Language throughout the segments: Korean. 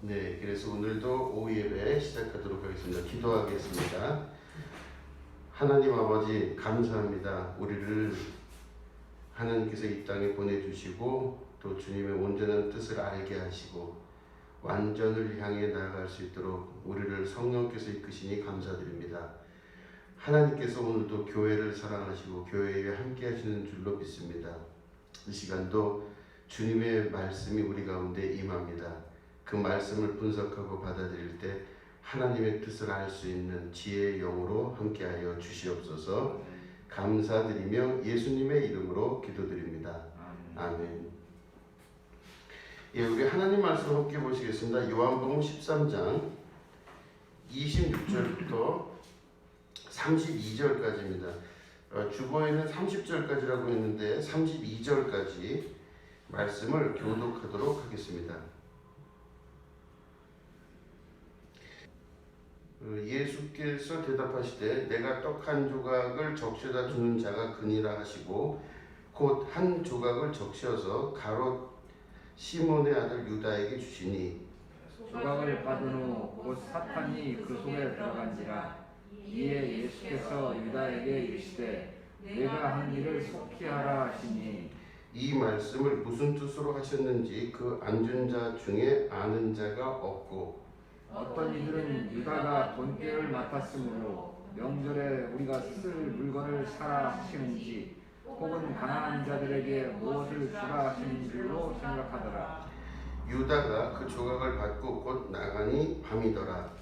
네, 그래서 오늘도 오후 예배 시작하도록 하겠습니다. 기도하겠습니다. 하나님 아버지 감사합니다. 우리를 하나님께서 이 땅에 보내주시고 또 주님의 온전한 뜻을 알게 하시고 완전을 향해 나아갈 수 있도록 우리를 성령께서 이끄시니 감사드립니다. 하나님께서 오늘도 교회를 사랑하시고 교회에 함께 하시는 줄로 믿습니다. 이 시간도 주님의 말씀이 우리 가운데 임합니다. 그 말씀을 분석하고 받아들일 때 하나님의 뜻을 알 수 있는 지혜의 영으로 함께하여 주시옵소서. 감사드리며 예수님의 이름으로 기도드립니다. 아멘. 예, 우리 하나님 말씀 함께 보시겠습니다. 요한복음 13장 26절부터 32절까지입니다. 주보에는 30절까지라고 했는데 32절까지 말씀을 교독하도록 하겠습니다. 예수께서 대답하시되 내가 떡 한 조각을 적셔다 주는 자가 그니라 하시고 곧 한 조각을 적셔서 가롯 시몬의 아들 유다에게 주시니 조각을 받은 후 곧 사탄이 그 속에 들어간지라. 이에 예수께서 유다에게 이르시되 내가 한 일을 속히 하라 하시니. 이 말씀을 무슨 뜻으로 하셨는지 그 앉은 자 중에 아는 자가 없고 어떤 이들은 유다가 돈꾀를 맡았으므로 명절에 우리가 쓸 물건을 사라 하시는지 혹은 가난한 자들에게 무엇을 주라 하시는 줄로 생각하더라. 유다가 그 조각을 받고 곧 나가니 밤이더라.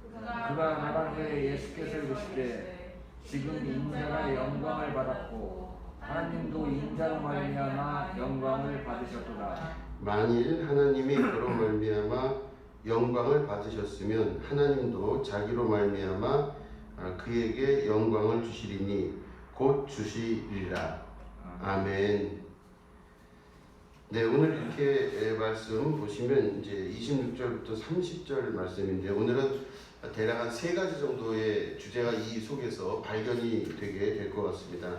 그가 나간 후에 예수께서 이르시되 지금 인자가 영광을 받았고 하나님도 인자로 말미암아 영광을 받으셨도다. 만일 하나님이 그로 말미암아 영광을 받으셨으면 하나님도 자기로 말미암아 그에게 영광을 주시리니 곧 주시리라. 아멘. 네, 오늘 이렇게 말씀 보시면 이제 26절부터 30절 말씀인데 오늘은 대략 한 3가지 정도의 주제가 이 속에서 발견이 되게 될 것 같습니다.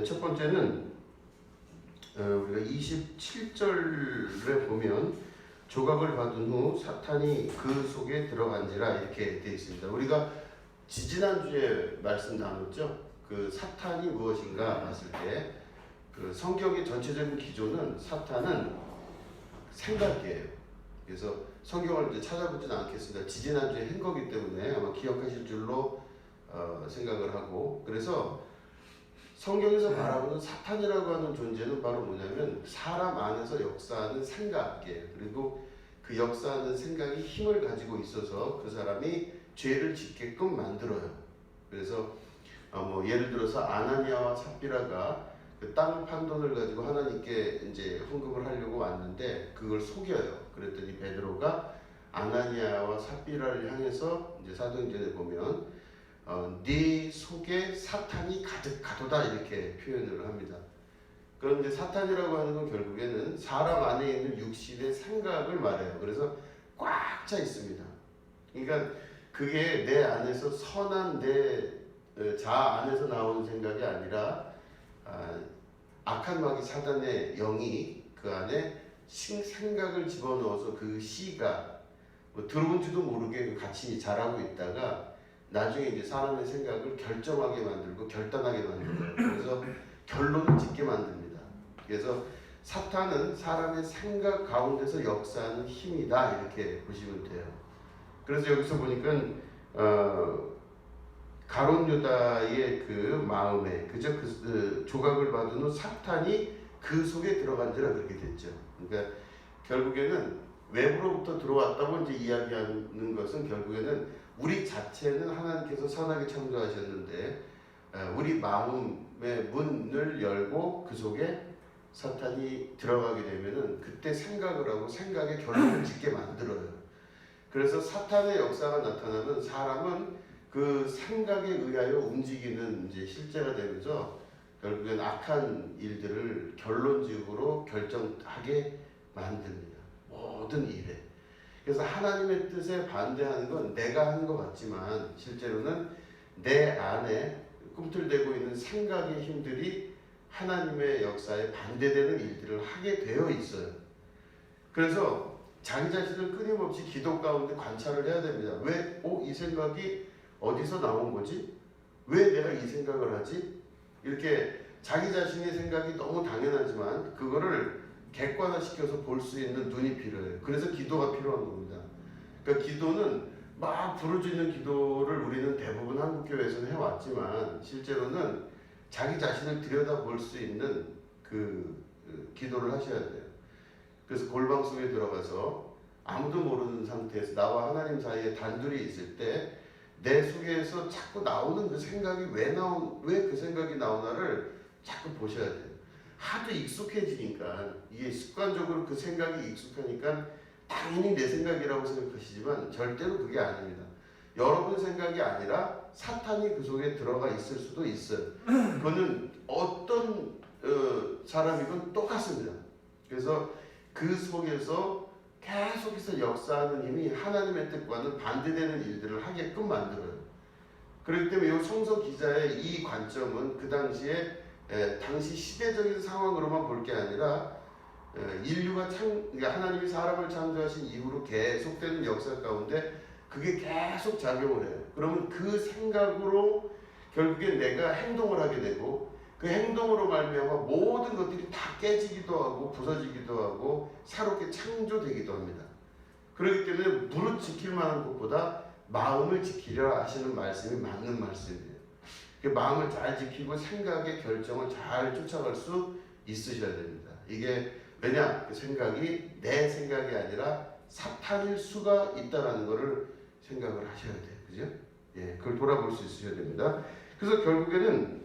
첫 번째는 우리가 27절에 보면 조각을 받은 후 사탄이 그 속에 들어간지라 이렇게 되어 있습니다. 우리가 지지난주에 말씀 나눴죠. 그 사탄이 무엇인가 봤을 때 그 성경의 전체적인 기조는 사탄은 생각이에요. 그래서 성경을 이제 찾아보지는 않겠습니다. 지지난주에 한 거기 때문에 아마 기억하실 줄로 생각을 하고, 그래서 성경에서 바라보는 사탄이라고 하는 존재는 바로 뭐냐면 사람 안에서 역사하는 생각이에요. 그리고 그 역사하는 생각이 힘을 가지고 있어서 그 사람이 죄를 짓게끔 만들어요. 그래서 뭐 예를 들어서 아나니아와 삽비라가 그 땅을 판 돈을 가지고 하나님께 이제 헌금을 하려고 왔는데 그걸 속여요. 그랬더니 베드로가 아나니아와 삽비라를 향해서 이제 사도행전에 보면 네 속에 사탄이 가득하도다 이렇게 표현을 합니다. 그런데 사탄이라고 하는 건 결국에는 사람 안에 있는 육신의 생각을 말해요. 그래서 꽉 차 있습니다. 그러니까 그게 내 안에서 선한 내 자아 안에서 나오는 생각이 아니라 악한 마귀 사단의 영이 그 안에 생각을 집어넣어서 그 씨가 뭐 들어온지도 모르게 같이 자라고 있다가 나중에 이제 사람의 생각을 결정하게 만들고 결단하게 만들어요. 그래서 결론을 짓게 만듭니다. 그래서 사탄은 사람의 생각 가운데서 역사하는 힘이다 이렇게 보시면 돼요. 그래서 여기서 보니까 가룟 유다의 그 마음에 그저 그 조각을 받은 후 사탄이 그 속에 들어간지라 그렇게 됐죠. 그러니까 결국에는 외부로부터 들어왔다고 이제 이야기하는 것은 결국에는 우리 자체는 하나님께서 선하게 창조하셨는데 우리 마음의 문을 열고 그 속에 사탄이 들어가게 되면은 그때 생각을 하고 생각의 결론을 짓게 만들어요. 그래서 사탄의 역사가 나타나면 사람은 그 생각에 의하여 움직이는 이제 실제가 되면서 결국엔 악한 일들을 결론적으로 결정하게 만듭니다. 모든 일에. 그래서 하나님의 뜻에 반대하는 건 내가 하는 것 같지만 실제로는 내 안에 꿈틀대고 있는 생각의 힘들이 하나님의 역사에 반대되는 일들을 하게 되어 있어요. 그래서 자기 자신을 끊임없이 기도 가운데 관찰을 해야 됩니다. 왜? 이 생각이 어디서 나온 거지? 왜 내가 이 생각을 하지? 이렇게 자기 자신의 생각이 너무 당연하지만 그거를 객관화시켜서 볼 수 있는 눈이 필요해요. 그래서 기도가 필요한 겁니다. 그러니까 기도는 막 부르짖는 기도를 우리는 대부분 한국교회에서는 해왔지만 실제로는 자기 자신을 들여다볼 수 있는 그 기도를 하셔야 돼요. 그래서 골방 속에 들어가서 아무도 모르는 상태에서 나와 하나님 사이에 단둘이 있을 때 내 속에서 자꾸 나오는 그 생각이 왜 그 생각이 나오나를 자꾸 보셔야 돼요. 하도 익숙해지니까 이게 습관적으로 그 생각이 익숙하니까 당연히 내 생각이라고 생각하시지만 절대로 그게 아닙니다. 여러분 생각이 아니라 사탄이 그 속에 들어가 있을 수도 있어요. 그거는 어떤 사람이건 똑같습니다. 그래서 그 속에서 계속해서 역사하는 힘이 하나님의 뜻과는 반대되는 일들을 하게끔 만들어요. 그렇기 때문에 이 성서 기자의 이 관점은 그 당시에 당시 시대적인 상황으로만 볼 게 아니라 인류가 그러니까 하나님이 사람을 창조하신 이후로 계속되는 역사 가운데 그게 계속 작용을 해요. 그러면 그 생각으로 결국엔 내가 행동을 하게 되고 그 행동으로 말미암아 모든 것들이 다 깨지기도 하고 부서지기도 하고 새롭게 창조되기도 합니다. 그렇기 때문에 무릇 지킬 만한 것보다 마음을 지키려 하시는 말씀이 맞는 말씀이에요. 그 마음을 잘 지키고 생각의 결정을 잘 쫓아갈 수 있으셔야 됩니다. 이게 왜냐? 그 생각이 내 생각이 아니라 사탄일 수가 있다라는 것을 생각을 하셔야 돼요. 그죠? 예, 그걸 돌아볼 수 있으셔야 됩니다. 그래서 결국에는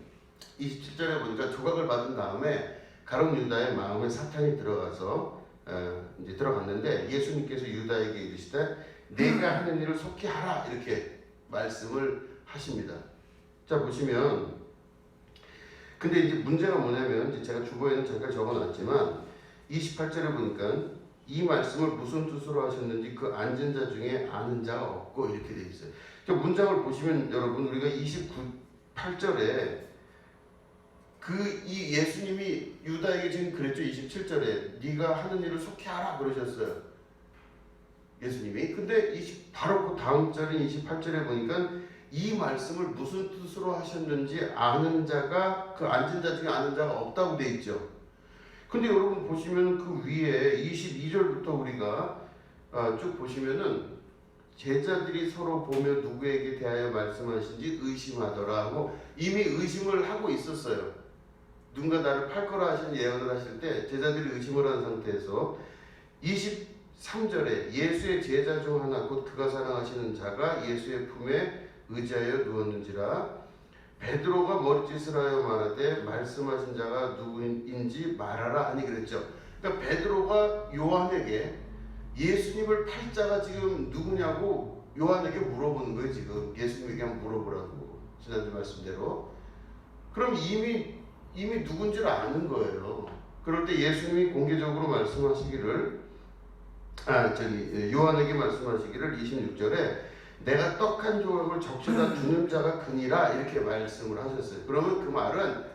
27절에 보니까 조각을 받은 다음에 가룟 유다의 마음에 사탄이 들어가서 이제 들어갔는데 예수님께서 유다에게 이르시되 내가 하는 일을 속히 하라 이렇게 말씀을 하십니다. 자 보시면 근데 이제 문제가 뭐냐면 이제 제가 주보에는 잠깐 적어놨지만 28절에 보니까 이 말씀을 무슨 뜻으로 하셨는지 그 앉은 자 중에 아는 자가 없고 이렇게 돼 있어요. 그러니까 문장을 보시면 여러분 우리가 28절에 이 예수님이 유다에게 지금 그랬죠. 27절에 네가 하는 일을 속히 하라 그러셨어요. 예수님이. 근데 바로 그 다음 절인 28절에 보니까 이 말씀을 무슨 뜻으로 하셨는지 아는 자가 그 앉은 자 중에 아는 자가 없다고 돼 있죠. 근데 여러분 보시면 그 위에 22절부터 우리가 쭉 보시면은 제자들이 서로 보며 누구에게 대하여 말씀하신지 의심하더라 하고 이미 의심을 하고 있었어요. 누군가 나를 팔 거라 하시는 예언을 하실 때 제자들이 의심을 한 상태에서 23절에 예수의 제자 중 하나 곧 그가 사랑하시는 자가 예수의 품에 의지하여 누웠는지라 베드로가 머리짓을 하여 말하되 말씀하신 자가 누구인지 말하라 하니 그랬죠. 그러니까 베드로가 요한에게 예수님을 팔 자가 지금 누구냐고 요한에게 물어보는 거예요. 지금 예수님에게 한번 물어보라고 지난주 말씀대로. 그럼 이미 누군지를 아는 거예요. 그럴 때 예수님이 공개적으로 말씀하시기를 요한에게 말씀하시기를 26절에 내가 떡 한 조각을 적셔다 주는 자가 그니라 이렇게 말씀을 하셨어요. 그러면 그 말은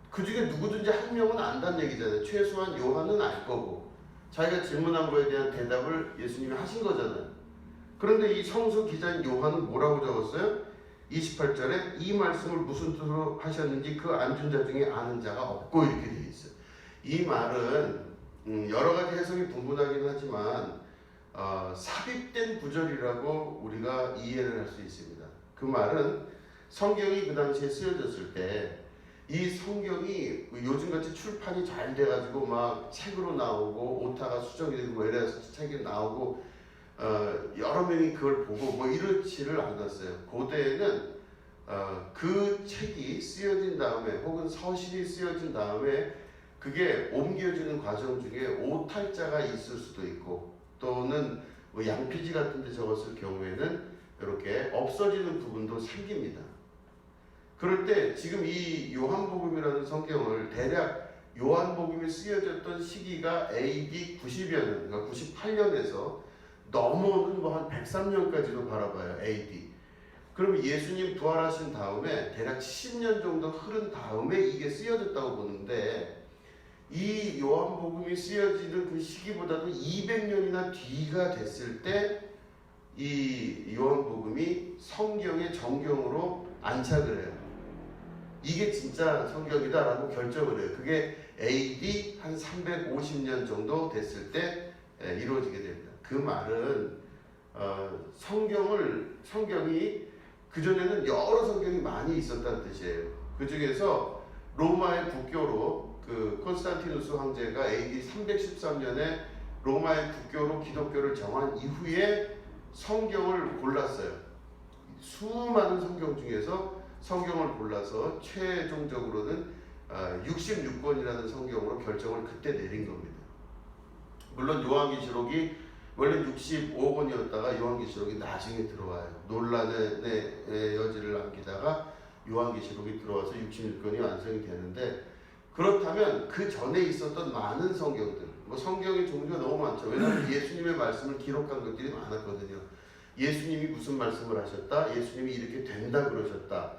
그 중에 누구든지 한 명은 안다는 얘기잖아요. 최소한 요한은 알 거고 자기가 질문한 거에 대한 대답을 예수님이 하신 거잖아요. 그런데 이 성서 기자인 요한은 뭐라고 적었어요? 28절에 이 말씀을 무슨 뜻으로 하셨는지 그 앉은 자 중에 아는 자가 없고 이렇게 되어 있어요. 이 말은 여러 가지 해석이 분분하긴 하지만 삽입된 구절이라고 우리가 이해를 할 수 있습니다. 그 말은 성경이 그 당시에 쓰여졌을 때 이 성경이 요즘같이 출판이 잘 돼가지고 막 책으로 나오고 오타가 수정이 되고 뭐 이래서 책이 나오고 여러 명이 그걸 보고 뭐 이렇지를 않았어요. 고대에는 그 책이 쓰여진 다음에 혹은 서신이 쓰여진 다음에 그게 옮겨지는 과정 중에 오탈자가 있을 수도 있고 또는 뭐 양피지 같은 데 적었을 경우에는 이렇게 없어지는 부분도 생깁니다. 그럴 때 지금 이 요한복음이라는 성경을 대략 요한복음이 쓰여졌던 시기가 AD 90여 년, 그러니까 98년에서 넘어오는 뭐 한 103년까지도 바라봐요. AD. 그럼 예수님 부활하신 다음에 대략 70년 정도 흐른 다음에 이게 쓰여졌다고 보는데 이 요한복음이 쓰여지는 그 시기보다도 200년이나 뒤가 됐을 때 이 요한복음이 성경의 정경으로 안착을 해요. 이게 진짜 성경이다라고 결정을 해요. 그게 AD 한 350년 정도 됐을 때 이루어지게 됩니다. 그 말은 성경이 그전에는 여러 성경이 많이 있었다는 뜻이에요. 그 중에서 로마의 국교로 그 콘스탄티누스 황제가 AD 313년에 로마의 국교로 기독교를 정한 이후에 성경을 골랐어요. 수많은 성경 중에서 성경을 골라서 최종적으로는 66권이라는 성경으로 결정을 그때 내린 겁니다. 물론 요한계시록이 원래 65권이었다가 요한계시록이 나중에 들어와요. 논란의 여지를 남기다가 요한계시록이 들어와서 66권이 완성이 되는데, 그렇다면 그 전에 있었던 많은 성경들, 뭐 성경의 종류가 너무 많죠. 왜냐하면 예수님의 말씀을 기록한 것들이 많았거든요. 예수님이 무슨 말씀을 하셨다, 예수님이 이렇게 된다 그러셨다,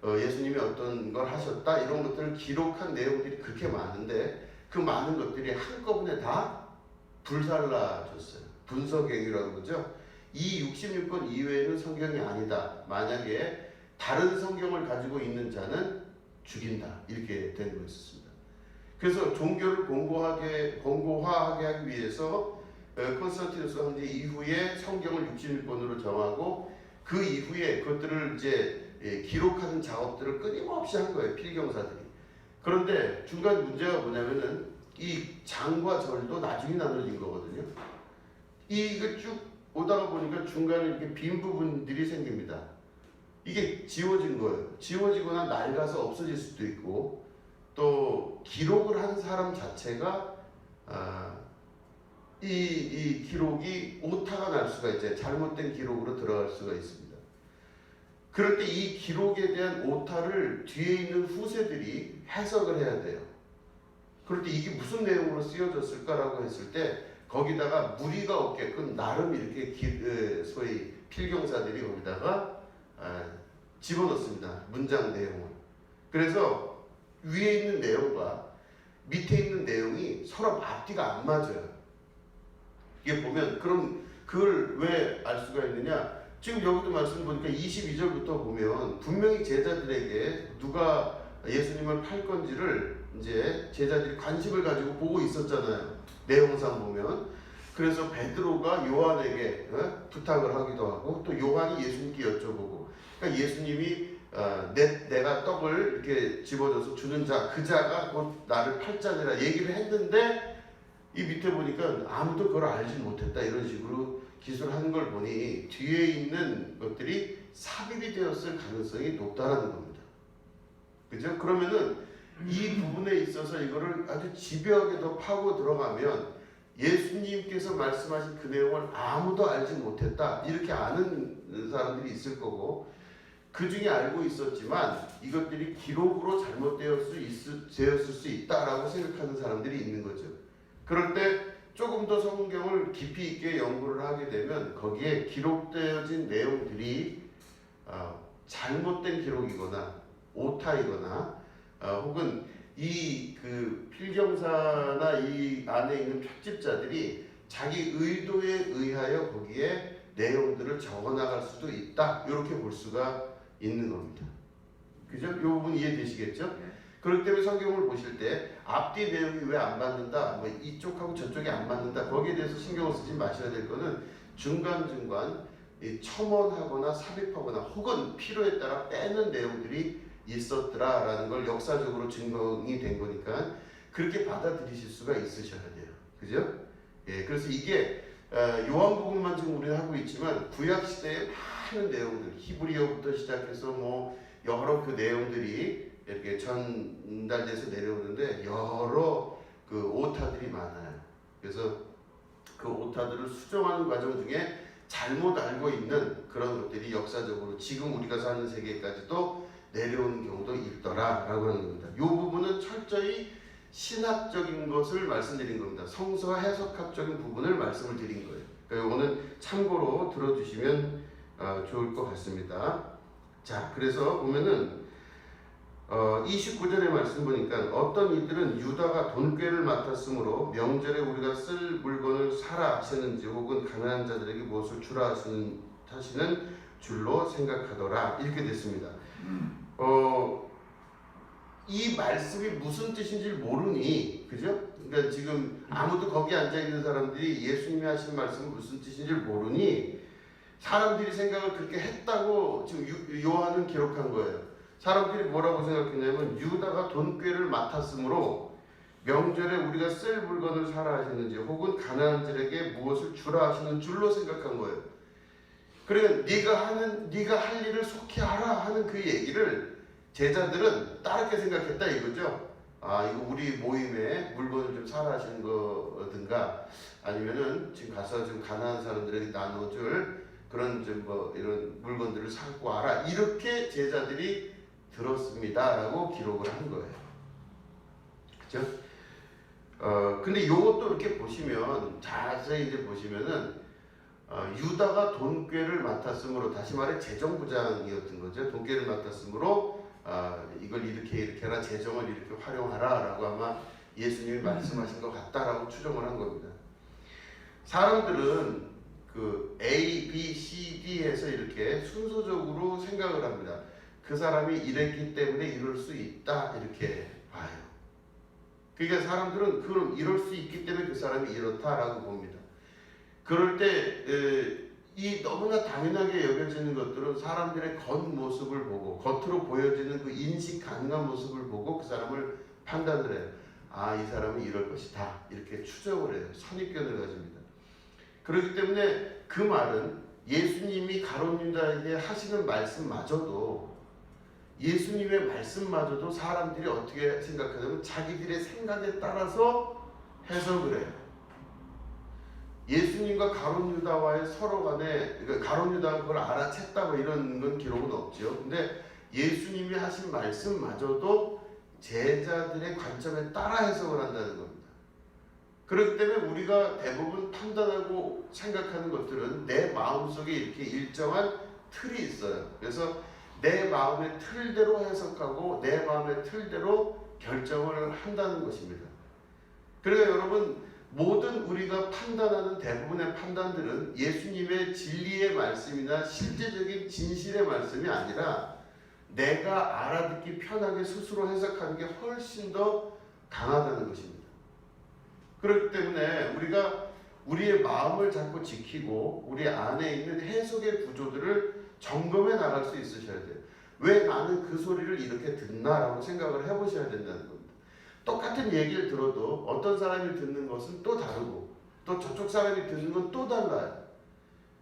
예수님이 어떤 걸 하셨다, 이런 것들을 기록한 내용들이 그렇게 많은데 그 많은 것들이 한꺼번에 다 불살라졌어요. 분석행위라고 그러죠. 이 66권 이외에는 성경이 아니다, 만약에 다른 성경을 가지고 있는 자는 죽인다, 이렇게 된 거였습니다. 그래서 종교를 공고화하게 하기 위해서 콘스탄티누스 황제 이후에 성경을 66권으로 정하고 그 이후에 그것들을 이제 기록하는 작업들을 끊임없이 한 거예요, 필경사들이. 그런데 중간 문제가 뭐냐면은 이 장과 절도 나중에 나눠진 거거든요. 이거 쭉 오다가 보니까 중간에 이렇게 빈 부분들이 생깁니다. 이게 지워진 거예요. 지워지거나 낡아서 없어질 수도 있고, 또 기록을 한 사람 자체가 이 기록이 오타가 날 수가 있어요. 잘못된 기록으로 들어갈 수가 있습니다. 그럴 때 이 기록에 대한 오타를 뒤에 있는 후세들이 해석을 해야 돼요. 그럴 때 이게 무슨 내용으로 쓰여졌을까라고 했을 때 거기다가 무리가 없게끔 나름 이렇게 소위 필경사들이 거기다가 집어넣습니다. 문장 내용을. 그래서 위에 있는 내용과 밑에 있는 내용이 서로 앞뒤가 안 맞아요. 이게 보면, 그럼 그걸 왜 알 수가 있느냐? 지금 여기도 말씀 보니까 22절부터 보면 분명히 제자들에게 누가 예수님을 팔 건지를 이제 제자들이 관심을 가지고 보고 있었잖아요. 내용상 보면. 그래서 베드로가 요한에게 부탁을 하기도 하고, 또 요한이 예수님께 여쭤보고, 그러니까 예수님이 내가 떡을 이렇게 집어줘서 주는 자, 그 자가 곧 나를 팔 자니라 얘기를 했는데, 이 밑에 보니까 아무도 그걸 알지 못했다, 이런 식으로 기술하는 걸 보니 뒤에 있는 것들이 삽입이 되었을 가능성이 높다는 겁니다. 그죠? 그러면은 이 부분에 있어서 이거를 아주 집요하게 더 파고 들어가면 예수님께서 말씀하신 그 내용을 아무도 알지 못했다, 이렇게 아는 사람들이 있을 거고, 그 중에 알고 있었지만 이것들이 기록으로 잘못되었을 수 있다라고 생각하는 사람들이 있는 거죠. 그럴 때 조금 더 성경을 깊이 있게 연구를 하게 되면 거기에 기록되어진 내용들이 잘못된 기록이거나 오타이거나 혹은 이 그 필경사나 이 안에 있는 편집자들이 자기 의도에 의하여 거기에 내용들을 적어나갈 수도 있다, 이렇게 볼 수가 있는 겁니다. 그죠? 이 부분 이해되시겠죠? 그렇기 때문에 성경을 보실 때 앞뒤 내용이 왜 안 맞는다, 뭐 이쪽하고 저쪽이 안 맞는다, 거기에 대해서 신경을 쓰지 마셔야 될 거는 중간중간 첨언하거나 삽입하거나 혹은 필요에 따라 빼는 내용들이 있었더라라는 걸 역사적으로 증명이 된 거니까 그렇게 받아들이실 수가 있으셔야 돼요. 그죠? 예, 그래서 이게 요한복음만 지금 우리는 하고 있지만 구약 시대의 많은 내용들, 히브리어부터 시작해서 뭐 여러 그 내용들이 이렇게 전달돼서 내려오는데 여러 그 오타들이 많아요. 그래서 그 오타들을 수정하는 과정 중에 잘못 알고 있는 그런 것들이 역사적으로 지금 우리가 사는 세계까지도 내려오는 경우도 있더라라고 하는 겁니다. 이 부분은 철저히 신학적인 것을 말씀드린 겁니다. 성서 해석학적인 부분을 말씀을 드린 거예요. 그러니까 오늘 참고로 들어주시면 좋을 것 같습니다. 자, 그래서 보면은 29절의 말씀 보니까 어떤 이들은 유다가 돈꾀를 맡았으므로 명절에 우리가 쓸 물건을 사라 하시는지 혹은 가난한 자들에게 무엇을 주라 하시는 줄로 생각하더라 이렇게 됐습니다. 이 말씀이 무슨 뜻인지 모르니, 그죠? 그러니까 지금 아무도 거기 앉아 있는 사람들이 예수님이 하신 말씀이 무슨 뜻인지 모르니 사람들이 생각을 그렇게 했다고 지금 요한은 기록한 거예요. 사람들이 뭐라고 생각했냐면 유다가 돈꾀를 맡았으므로 명절에 우리가 쓸 물건을 사라 하시는지 혹은 가난한 자에게 무엇을 주라 하시는 줄로 생각한 거예요. 그러니까 네가 할 일을 속히 하라 하는 그 얘기를 제자들은 다르게 생각했다 이거죠. 아, 이거 우리 모임에 물건을 좀 사라 하시는 거든가 아니면은 지금 가서 좀 가난한 사람들에게 나눠줄 그런 좀 뭐 이런 물건들을 사고 와라 이렇게 제자들이 들었습니다라고 기록을 한 거예요. 그죠? 근데 요것도 이렇게 보시면 자세히 이제 보시면은 유다가 돈꾀를 맡았으므로 다시 말해 재정부장이었던 거죠. 돈꾀를 맡았으므로 이걸 이렇게 해라 재정을 이렇게 활용하라라고 아마 예수님이 말씀하신 것 같다라고 추정을 한 겁니다. 사람들은 그 A, B, C, D 해서 이렇게 순서적으로 생각을 합니다. 그 사람이 이랬기 때문에 이럴 수 있다 이렇게 봐요. 그러니까 사람들은 그럼 이럴 수 있기 때문에 그 사람이 이렇다라고 봅니다. 그럴 때 이 너무나 당연하게 여겨지는 것들은 사람들의 겉모습을 보고 겉으로 보여지는 그 인식 가능한 모습을 보고 그 사람을 판단을 해요. 아, 이 사람은 이럴 것이다 이렇게 추정을 해요. 선입견을 가집니다. 그렇기 때문에 그 말은 예수님이 가룟 유다에게 하시는 말씀마저도 예수님의 말씀마저도 사람들이 어떻게 생각하냐면 자기들의 생각에 따라서 해석을 해요. 예수님과 가룟 유다와의 서로 간에 그러니까 가룟 유다가 그걸 알아챘다 뭐 이런 건 기록은 없죠. 근데 예수님이 하신 말씀마저도 제자들의 관점에 따라 해석을 한다는 겁니다. 그렇기 때문에 우리가 대부분 판단하고 생각하는 것들은 내 마음속에 이렇게 일정한 틀이 있어요. 그래서 내 마음의 틀대로 해석하고 내 마음의 틀대로 결정을 한다는 것입니다. 그러니까 여러분 모든 우리가 판단하는 대부분의 판단들은 예수님의 진리의 말씀이나 실제적인 진실의 말씀이 아니라 내가 알아듣기 편하게 스스로 해석하는 게 훨씬 더 강하다는 것입니다. 그렇기 때문에 우리가 우리의 마음을 자꾸 지키고 우리 안에 있는 해석의 구조들을 점검해 나갈 수 있으셔야 돼요. 왜 나는 그 소리를 이렇게 듣나라고 생각을 해보셔야 된다는 겁니다. 똑같은 얘기를 들어도 어떤 사람이 듣는 것은 또 다르고 또 저쪽 사람이 듣는 건 또 달라요.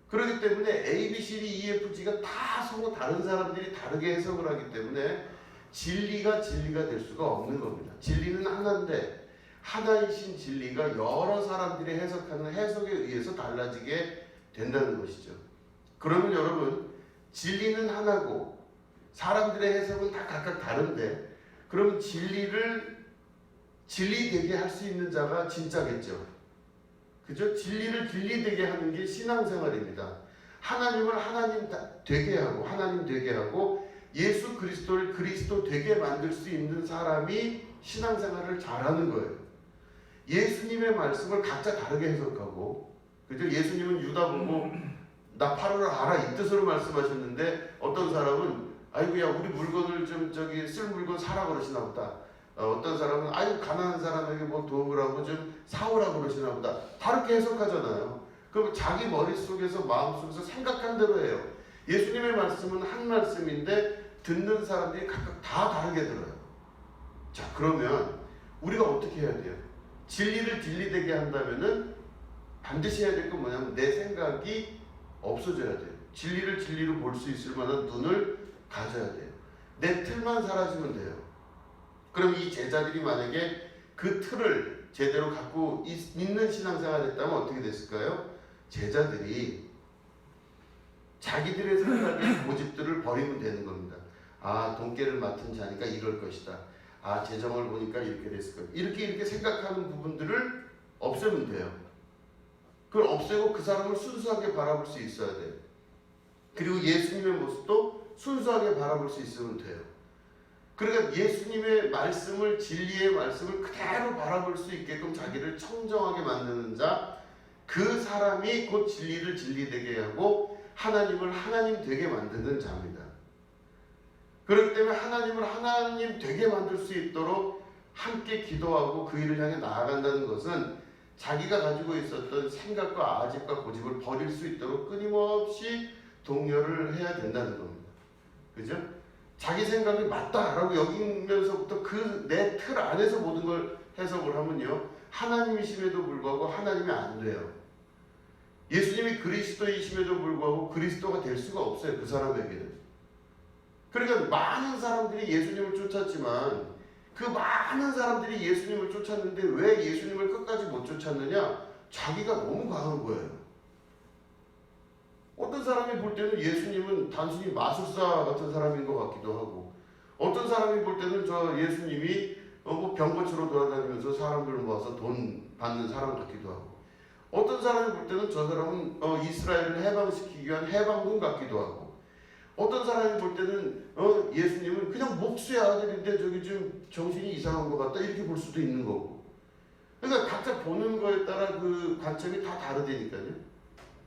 그렇기 때문에 A, B, C, D, E, F, G가 다 서로 다른 사람들이 다르게 해석을 하기 때문에 진리가 될 수가 없는 겁니다. 진리는 하나인데 하나이신 진리가 여러 사람들이 해석하는 해석에 의해서 달라지게 된다는 것이죠. 그러면 여러분 진리는 하나고 사람들의 해석은 다 각각 다른데 그러면 진리되게 할 수 있는 자가 진짜겠죠. 그죠? 진리를 진리되게 하는 게 신앙생활입니다. 하나님을 하나님 되게 하고 예수 그리스도를 그리스도 되게 만들 수 있는 사람이 신앙생활을 잘하는 거예요. 예수님의 말씀을 각자 다르게 해석하고, 그죠? 예수님은 유다 보고 나 팔으러 가라 이 뜻으로 말씀하셨는데 어떤 사람은 아이고야 우리 물건을 좀 쓸 물건 사라 그러시나 보다. 어떤 사람은 아이고 가난한 사람에게 뭐 도우라고 좀 사오라 그러시나 보다. 다르게 해석하잖아요. 그럼 자기 머릿속에서 마음속에서 생각한 대로 해요. 예수님의 말씀은 한 말씀인데 듣는 사람들이 각각 다 다르게 들어요. 자, 그러면 우리가 어떻게 해야 돼요? 진리를 진리되게 한다면은 반드시 해야 될 건 뭐냐면 내 생각이 없어져야 돼요. 진리를 진리로 볼 수 있을 만한 눈을 가져야 돼요. 내 틀만 사라지면 돼요. 그럼 이 제자들이 만약에 그 틀을 제대로 갖고 있는 신앙생활을 했다면 어떻게 됐을까요? 제자들이 자기들의 생각의 고집들을 버리면 되는 겁니다. 아, 돈깨를 맡은 자니까 이럴 것이다. 아, 재정을 보니까 이렇게 됐을 거야. 이렇게 생각하는 부분들을 없애면 돼요. 그걸 없애고 그 사람을 순수하게 바라볼 수 있어야 돼요. 그리고 예수님의 모습도 순수하게 바라볼 수 있으면 돼요. 그러니까 예수님의 말씀을, 진리의 말씀을 그대로 바라볼 수 있게끔 자기를 청정하게 만드는 자, 그 사람이 곧 진리를 진리되게 하고 하나님을 하나님 되게 만드는 자입니다. 그렇기 때문에 하나님을 하나님 되게 만들 수 있도록 함께 기도하고 그 일을 향해 나아간다는 것은 자기가 가지고 있었던 생각과 아집과 고집을 버릴 수 있도록 끊임없이 독려를 해야 된다는 겁니다. 그죠? 자기 생각이 맞다라고 여기면서부터 그 내 틀 안에서 모든 걸 해석을 하면요, 하나님이심에도 불구하고 하나님이 안 돼요. 예수님이 그리스도이심에도 불구하고 그리스도가 될 수가 없어요, 그 사람에게는. 그러니까 많은 사람들이 예수님을 쫓았지만 그 많은 사람들이 예수님을 쫓았는데 왜 예수님을 끝까지 못 쫓았느냐? 자기가 너무 강한 거예요. 어떤 사람이 볼 때는 예수님은 단순히 마술사 같은 사람인 것 같기도 하고, 어떤 사람이 볼 때는 저 예수님이 뭐 병거치로 돌아다니면서 사람들 모아서 돈 받는 사람 같기도 하고, 어떤 사람이 볼 때는 저 사람은 이스라엘을 해방시키기 위한 해방군 같기도 하고, 어떤 사람이 볼 때는 예수님은 그냥 목수의 아들인데 저기 좀 정신이 이상한 것 같다 이렇게 볼 수도 있는 거고. 그러니까 각자 보는 거에 따라 그 관점이 다 다르다니까요.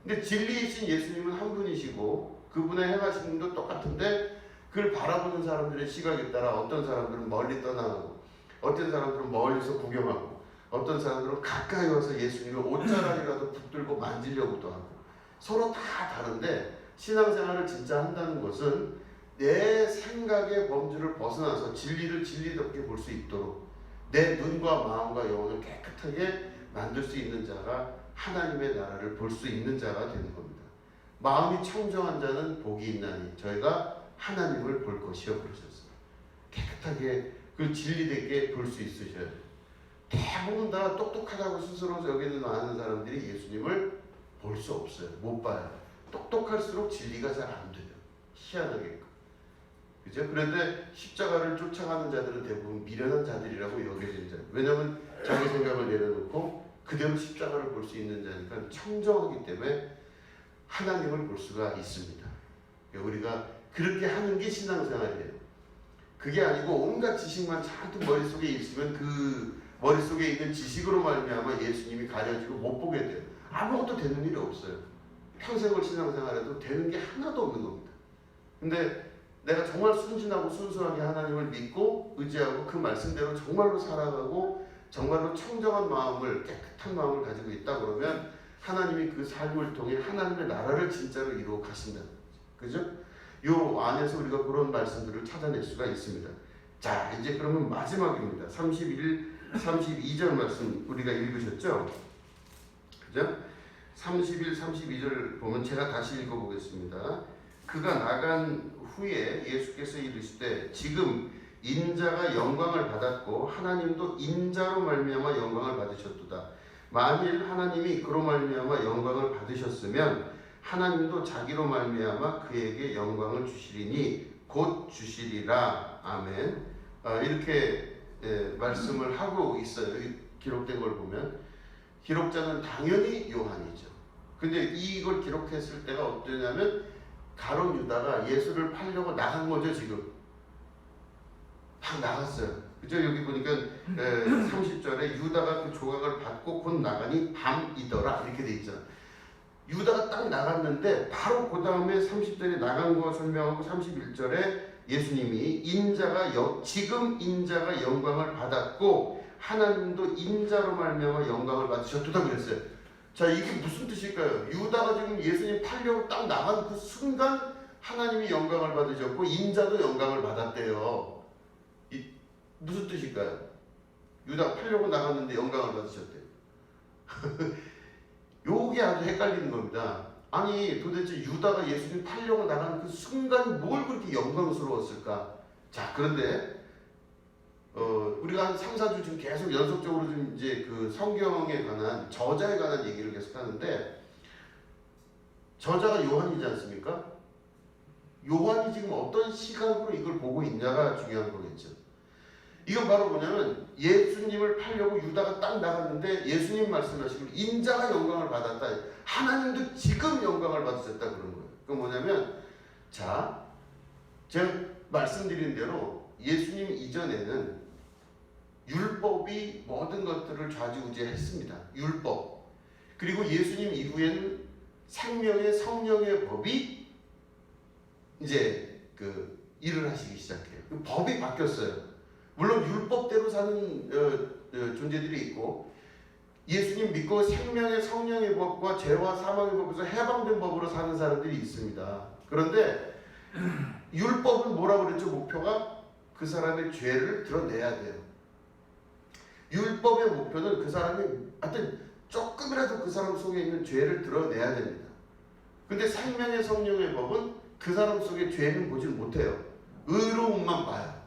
근데 진리이신 예수님은 한 분이시고 그분의 행하신 분도 똑같은데 그걸 바라보는 사람들의 시각에 따라 어떤 사람들은 멀리 떠나가고, 어떤 사람들은 멀리서 구경하고, 어떤 사람들은 가까이 와서 예수님의 옷자락이라도 붙들고 만지려고도 하고, 서로 다 다른데 신앙생활을 진짜 한다는 것은 내 생각의 범주를 벗어나서 진리를 진리답게 볼 수 있도록 내 눈과 마음과 영혼을 깨끗하게 만들 수 있는 자가 하나님의 나라를 볼 수 있는 자가 되는 겁니다. 마음이 청정한 자는 복이 있나니 저희가 하나님을 볼 것이요 그러셨어요. 깨끗하게 그 진리되게 볼 수 있으셔야 돼요. 대부분 다 똑똑하다고 스스로 여기는 아는 사람들이 예수님을 볼 수 없어요. 못 봐요. 똑똑할수록 진리가 잘 안 돼요. 희한하게. 그죠? 그런데 십자가를 쫓아가는 자들은 대부분 미련한 자들이라고 여겨지는 자예요. 왜냐하면 자기 생각을 내려놓고 그대로 십자가를 볼 수 있는 자니까 청정하기 때문에 하나님을 볼 수가 있습니다. 우리가 그렇게 하는 게 신앙생활이에요. 그게 아니고 온갖 지식만 잔뜩 머릿속에 있으면 그 머릿속에 있는 지식으로 말미암아 예수님이 가려지고 못 보게 돼요. 아무것도 되는 일이 없어요. 평생을 신앙생활해도 되는 게 하나도 없는 겁니다. 근데 내가 정말 순진하고 순수하게 하나님을 믿고 의지하고 그 말씀대로 정말로 살아가고 정말로 청정한 마음을, 깨끗한 마음을 가지고 있다 그러면 하나님이 그 삶을 통해 하나님의 나라를 진짜로 이루어 가신다는 거죠. 그죠? 요 안에서 우리가 그런 말씀들을 찾아낼 수가 있습니다. 자, 이제 그러면 마지막입니다. 32절 말씀 우리가 읽으셨죠? 그죠? 31, 32절 보면 제가 다시 읽어보겠습니다. 그가 나간 후에 예수께서 이르시되 지금 인자가 영광을 받았고 하나님도 인자로 말미암아 영광을 받으셨도다. 만일 하나님이 그로 말미암아 영광을 받으셨으면 하나님도 자기로 말미암아 그에게 영광을 주시리니 곧 주시리라. 아멘. 이렇게 말씀을 하고 있어요. 기록된 걸 보면 기록자는 당연히 요한이죠. 근데 이걸 기록했을 때가 어떠냐면 가룟 유다가 예수를 팔려고 나간 거죠. 지금 막 나갔어요. 그죠? 여기 보니까 30절에 유다가 그 조각을 받고 곧 나가니 밤이더라 이렇게 돼 있잖아. 유다가 딱 나갔는데 바로 그 다음에 30절에 나간 거 설명하고 31절에 예수님이 지금 인자가 영광을 받았고 하나님도 인자로 말미암아 영광을 받으셨도다 그랬어요. 자, 이게 무슨 뜻일까요? 유다가 지금 예수님 팔려고 딱 나간 그 순간 하나님이 영광을 받으셨고 인자도 영광을 받았대요. 무슨 뜻일까요? 유다가 팔려고 나갔는데 영광을 받으셨대요. 요게 아주 헷갈리는 겁니다. 아니 도대체 유다가 예수님 팔려고 나간 그 순간 뭘 그렇게 영광스러웠을까? 자, 그런데 우리가 한 3, 4주 지금 계속 연속적으로 좀 이제 그 성경에 관한 저자에 관한 얘기를 계속 하는데 저자가 요한이지 않습니까? 요한이 지금 어떤 시각으로 이걸 보고 있냐가 중요한 거겠죠. 이건 바로 뭐냐면 예수님을 팔려고 유다가 딱 나갔는데 예수님 말씀하시길 인자가 영광을 받았다. 하나님도 지금 영광을 받으셨다 그런 거예요. 그건 뭐냐면 자, 제가 말씀드린 대로 예수님 이전에는 율법이 모든 것들을 좌지우지했습니다. 율법. 그리고 예수님 이후에는 생명의 성령의 법이 이제 그 일을 하시기 시작해요. 그 법이 바뀌었어요. 물론 율법대로 사는 존재들이 있고 예수님 믿고 생명의 성령의 법과 죄와 사망의 법에서 해방된 법으로 사는 사람들이 있습니다. 그런데 율법은 뭐라고 그랬죠? 목표가 그 사람의 죄를 드러내야 돼요. 율법의 목표는 그 사람이 하여튼 조금이라도 그 사람 속에 있는 죄를 드러내야 됩니다. 근데 생명의 성령의 법은 그 사람 속에 죄는 보질 못해요. 의로움만 봐요.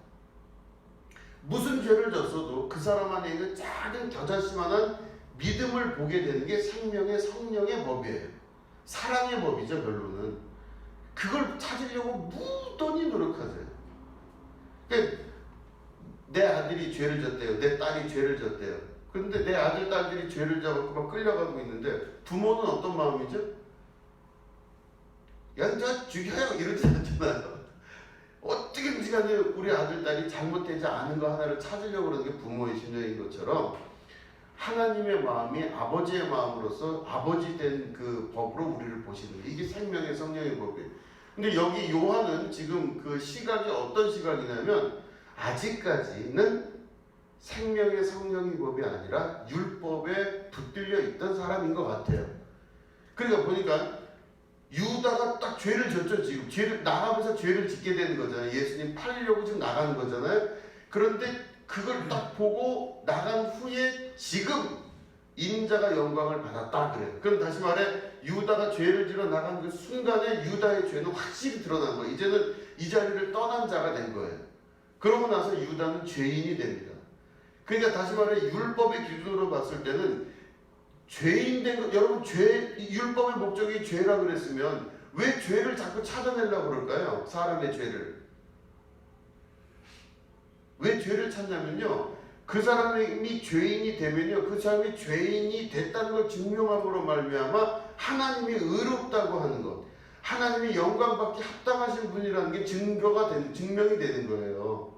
무슨 죄를 졌어도 그 사람 안에 있는 작은 겨자씨만한 믿음을 보게 되는 게 생명의 성령의 법이에요. 사랑의 법이죠, 결론은. 그걸 찾으려고 무던히 노력하세요. 그러니까 내 아들이 죄를 졌대요. 내 딸이 죄를 졌대요. 그런데 내 아들, 딸들이 죄를 잡고 막 끌려가고 있는데 부모는 어떤 마음이죠? 야, 저 죽여요! 이러지 않잖아요. 어떻게든지 간에 우리 아들, 딸이 잘못되지 않은 거 하나를 찾으려고 그러는 게 부모의 심정인 것처럼 하나님의 마음이 아버지의 마음으로서 아버지 된 그 법으로 우리를 보시는 게 이게 생명의 성령의 법이에요. 근데 여기 요한은 지금 그 시각이 어떤 시각이냐면 아직까지는 생명의 성령의 법이 아니라 율법에 붙들려 있던 사람인 것 같아요. 그러니까 보니까 유다가 딱 죄를 졌죠. 지금 죄를 나가면서 죄를 짓게 되는 거잖아요. 예수님 팔리려고 지금 나가는 거잖아요. 그런데 그걸 딱 보고 나간 후에 지금 인자가 영광을 받았다 그래요. 그럼 다시 말해 유다가 죄를 지러 나간 그 순간에 유다의 죄는 확실히 드러난 거예요. 이제는 이 자리를 떠난 자가 된 거예요. 그러고 나서 유다는 죄인이 됩니다. 그러니까 다시 말해 율법의 기준으로 봤을 때는 죄인 된 것, 여러분 율법의 목적이 죄라 그랬으면 왜 죄를 자꾸 찾아내려고 그럴까요? 사람의 죄를. 왜 죄를 찾냐면요. 그 사람이 죄인이 되면요. 그 사람이 죄인이 됐다는 걸 증명함으로 말미암아 하나님이 의롭다고 하는 것. 하나님이 영광받기 합당하신 분이라는 게 증명이 되는 거예요.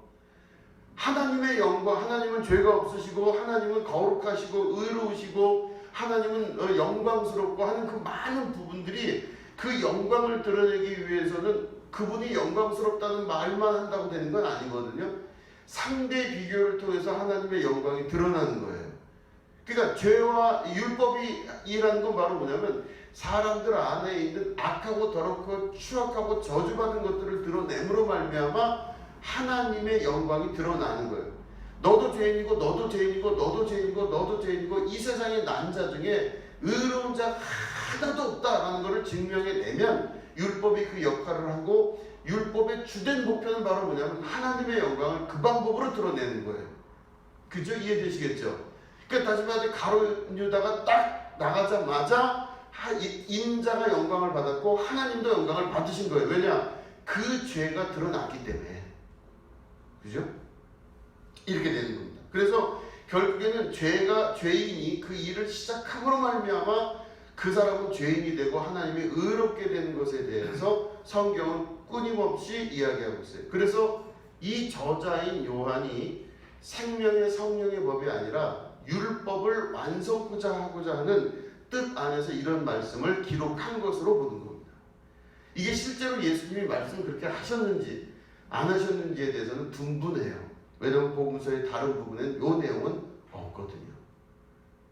하나님의 영광, 하나님은 죄가 없으시고 하나님은 거룩하시고 의로우시고 하나님은 영광스럽고 하는 그 많은 부분들이 그 영광을 드러내기 위해서는 그분이 영광스럽다는 말만 한다고 되는 건 아니거든요. 상대 비교를 통해서 하나님의 영광이 드러나는 거예요. 그러니까 죄와 율법이 일하는 건 바로 뭐냐면 사람들 안에 있는 악하고 더럽고 추악하고 저주받은 것들을 드러내므로 말미암아 하나님의 영광이 드러나는 거예요. 너도 죄인이고 너도 죄인이고 너도 죄인이고 너도 죄인이고 이 세상의 난 자 중에 의로운 자 하나도 없다라는 것을 증명해내면 율법이 그 역할을 하고 율법의 주된 목표는 바로 뭐냐면 하나님의 영광을 그 방법으로 드러내는 거예요. 그죠? 이해되시겠죠? 그러니까 다시 말해 가룟 유다가 딱 나가자마자 인자가 영광을 받았고 하나님도 영광을 받으신 거예요. 왜냐? 그 죄가 드러났기 때문에. 그죠? 이렇게 되는 겁니다. 그래서 결국에는 죄인이 그 일을 시작함으로 말미암아 그 사람은 죄인이 되고 하나님이 의롭게 되는 것에 대해서 성경은 끊임없이 이야기하고 있어요. 그래서 이 저자인 요한이 생명의 성령의 법이 아니라 율법을 완성하고자 하는 뜻 안에서 이런 말씀을 기록한 것으로 보는 겁니다. 이게 실제로 예수님이 말씀을 그렇게 하셨는지 안 하셨는지에 대해서는 분분해요. 왜냐하면 복음서의 다른 부분엔 이 내용은 없거든요.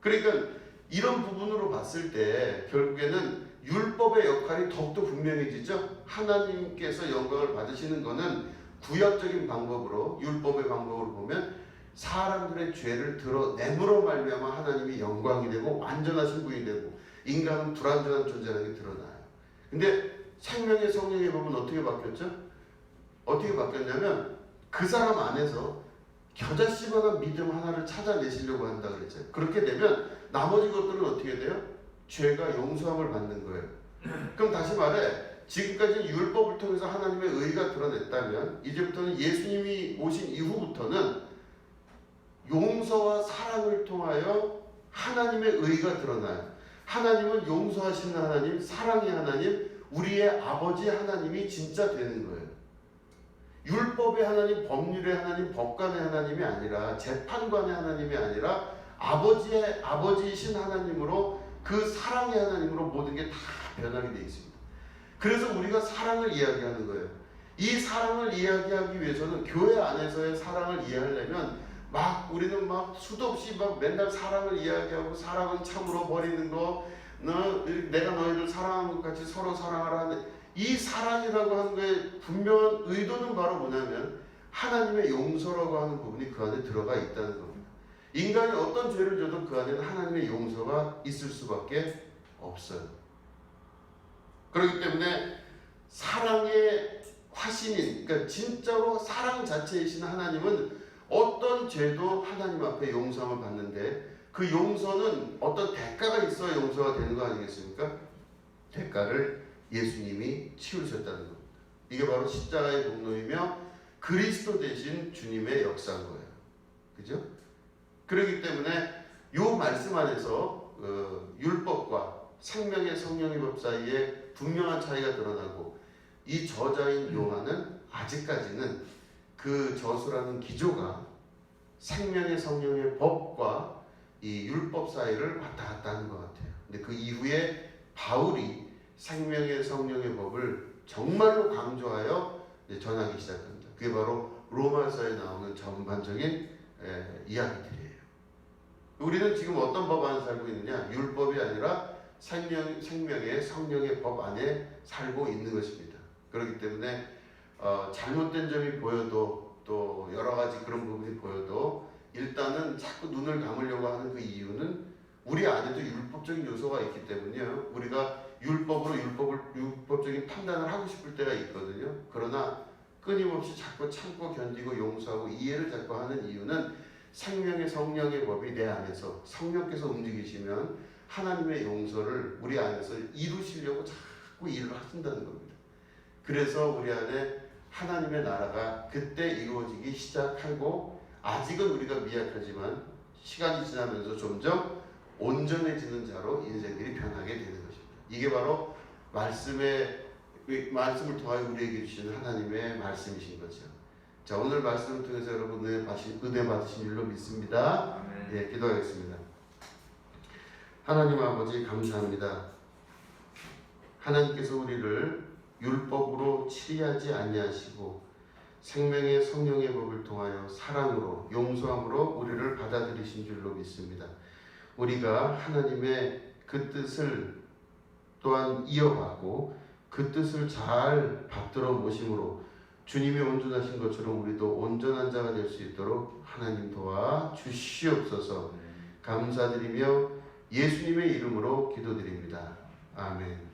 그러니까 이런 부분으로 봤을 때 결국에는 율법의 역할이 더욱더 분명해지죠. 하나님께서 영광을 받으시는 것은 구약적인 방법으로 율법의 방법으로 보면 사람들의 죄를 드러내므로 말미암아 하나님이 영광이 되고 완전하신 분이 되고 인간은 불완전한 존재라는 게 드러나요. 근데 생명의 성령의 법은 어떻게 바뀌었죠? 어떻게 바뀌었냐면 그 사람 안에서 겨자씨만한 믿음 하나를 찾아내시려고 한다 그랬죠. 그렇게 되면 나머지 것들은 어떻게 돼요? 죄가 용서함을 받는 거예요. 그럼 다시 말해 지금까지 율법을 통해서 하나님의 의가 드러냈다면 이제부터는 예수님이 오신 이후부터는 용서와 사랑을 통하여 하나님의 의가 드러나요. 하나님은 용서하시는 하나님, 사랑의 하나님, 우리의 아버지 하나님이 진짜 되는 거예요. 율법의 하나님, 법률의 하나님, 법관의 하나님이 아니라 재판관의 하나님이 아니라 아버지이신 하나님으로 그 사랑의 하나님으로 모든 게 다 변하게 되어 있습니다. 그래서 우리가 사랑을 이야기하는 거예요. 이 사랑을 이야기하기 위해서는 교회 안에서의 사랑을 이해하려면 우리는 수도 없이 맨날 사랑을 이야기하고 사랑은 참으로 버리는 거, 내가 너희를 사랑한 것 같이 서로 사랑하라 하는 이 사랑이라고 하는 거에 분명한 의도는 바로 뭐냐면 하나님의 용서라고 하는 부분이 그 안에 들어가 있다는 겁니다. 인간이 어떤 죄를 져도 그 안에는 하나님의 용서가 있을 수밖에 없어요. 그렇기 때문에 사랑의 화신인, 그러니까 진짜로 사랑 자체이신 하나님은 어떤 죄도 하나님 앞에 용서함을 받는데 그 용서는 어떤 대가가 있어야 용서가 되는 거 아니겠습니까? 대가를 예수님이 치우셨다는 겁니다. 이게 바로 십자가의 공로이며 그리스도 대신 주님의 역사인 거예요. 그죠? 그렇기 때문에 이 말씀 안에서 율법과 생명의 성령의 법 사이에 분명한 차이가 드러나고 이 저자인 요한은 아직까지는 그 저수라는 기조가 생명의 성령의 법과 이 율법 사이를 왔다 갔다 하는 것 같아요. 근데 그 이후에 바울이 생명의 성령의 법을 정말로 강조하여 전하기 시작합니다. 그게 바로 로마서에 나오는 전반적인 이야기들이에요. 우리는 지금 어떤 법 안에 살고 있느냐? 율법이 아니라 생명의 성령의 법 안에 살고 있는 것입니다. 그렇기 때문에 잘못된 점이 보여도 또 여러 가지 그런 부분이 보여도 일단은 자꾸 눈을 감으려고 하는 그 이유는 우리 안에도 율법적인 요소가 있기 때문이에요. 우리가 율법으로 율법적인 판단을 하고 싶을 때가 있거든요. 그러나 끊임없이 자꾸 참고 견디고 용서하고 이해를 자꾸 하는 이유는 생명의 성령의 법이 내 안에서 성령께서 움직이시면 하나님의 용서를 우리 안에서 이루시려고 자꾸 일을 하신다는 겁니다. 그래서 우리 안에 하나님의 나라가 그때 이루어지기 시작하고 아직은 우리가 미약하지만 시간이 지나면서 점점 온전해지는 자로 인생들이 변하게 되는 것입니다. 이게 바로 말씀을 통하여 우리에게 주시는 하나님의 말씀이신 거죠. 자, 오늘 말씀을 통해서 여러분 은혜 받으신 줄로 믿습니다. 예, 기도하겠습니다. 하나님 아버지 감사합니다. 하나님께서 우리를 율법으로 치리하지 아니하시고 생명의 성령의 법을 통하여 사랑으로 용서함으로 우리를 받아들이신 줄로 믿습니다. 우리가 하나님의 그 뜻을 또한 이어받고 그 뜻을 잘 받들어 모심으로 주님이 온전하신 것처럼 우리도 온전한 자가 될 수 있도록 하나님 도와 주시옵소서. 감사드리며 예수님의 이름으로 기도드립니다. 아멘.